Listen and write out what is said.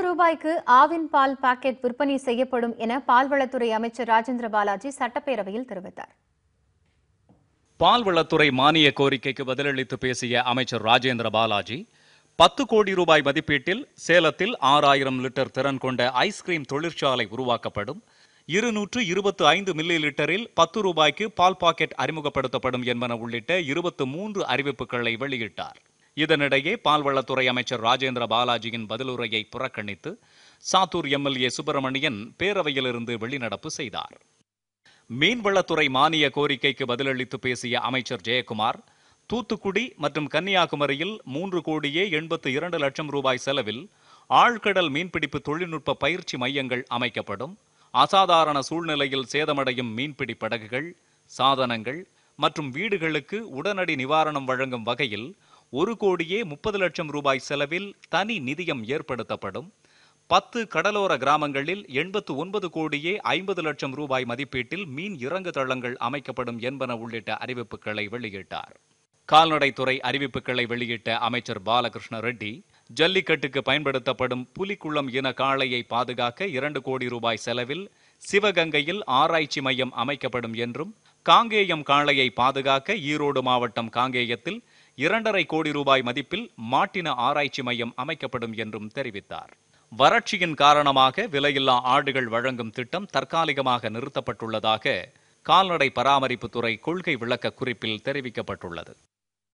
ரூபாய்க்கு ஆவின் பால் பாக்கெட் விற்பனை செய்யப்படும் என பால்வளத்துறை அமைச்சர் ராஜேந்திர பாலாஜி சட்டப்பேரவையில் தெரிவித்தார். பால்வளத்துறை மானிய கோரிக்கைக்கு பதிலளித்து பேசிய அமைச்சர் ராஜேந்திர பாலாஜி, 10 கோடி ரூபாய் மதிப்பீட்டில் சேலத்தில் 6000 லிட்டர் திறன் கொண்ட ஐஸ்கிரீம் தொழிற்சாலை உருவாக்கப்படும், 225 மில்லி லிட்டரில் 10 ரூபாய்க்கு பால் பாக்கெட் அறிமுகப்படுத்தப்படும் என்பன உள்ளிட்ட 23 அறிவிப்புகளை வெளியிட்டார். இதனிடையே பால்வளத்துறை அமைச்சர் ராஜேந்திர பாலாஜியின் பதிலுரையை புறக்கணித்து சாத்தூர் எம்எல்ஏ சுப்பிரமணியன் பேரவையிலிருந்து வெளிநடப்பு செய்தார். மீன்வளத்துறை மானிய கோரிக்கைக்கு பதிலளித்து பேசிய அமைச்சர் ஜெயக்குமார், தூத்துக்குடி மற்றும் கன்னியாகுமரியில் 3 கோடியே 82 லட்சம் ரூபாய் செலவில் ஆழ்கடல் மீன்பிடிப்பு தொழில்நுட்ப பயிற்சி மையங்கள் அமைக்கப்படும், அசாதாரண சூழ்நிலையில் சேதமடையும் மீன்பிடி படகுகள், சாதனங்கள் மற்றும் வீடுகளுக்கு உடனடி நிவாரணம் வழங்கும் வகையில் 1 கோடியே 30 லட்சம் ரூபாய் செலவில் தனி நிதியம் ஏற்படுத்தப்படும், 10 கடலோர கிராமங்களில் 89 கோடியே 50 லட்சம் ரூபாய் மதிப்பீட்டில் மீன் இறங்கு தளங்கள் அமைக்கப்படும் என்பன உள்ளிட்ட அறிவிப்புகளை வெளியிட்டார். கால்நடைத்துறை அறிவிப்புகளை வெளியிட்ட அமைச்சர் பாலகிருஷ்ண ரெட்டி, ஜல்லிக்கட்டுக்கு பயன்படுத்தப்படும் புலிக்குளம் இன காளையை பாதுகாக்க 2 கோடி ரூபாய் செலவில் சிவகங்கையில் ஆராய்ச்சி மையம் அமைக்கப்படும் என்றும், காங்கேயம் காளையை பாதுகாக்க ஈரோடு மாவட்டம் காங்கேயத்தில் 2.5 கோடி ரூபாய் மதிப்பில் மாட்டின ஆராய்ச்சி மையம் அமைக்கப்படும் என்றும் தெரிவித்தார். வறட்சியின் காரணமாக விலையில்லா ஆடுகள் வழங்கும் திட்டம் தற்காலிகமாக நிறுத்தப்பட்டுள்ளதாக கால்நடை பராமரிப்புத்துறை கொள்கை விளக்க குறிப்பில் தெரிவிக்கப்பட்டுள்ளது.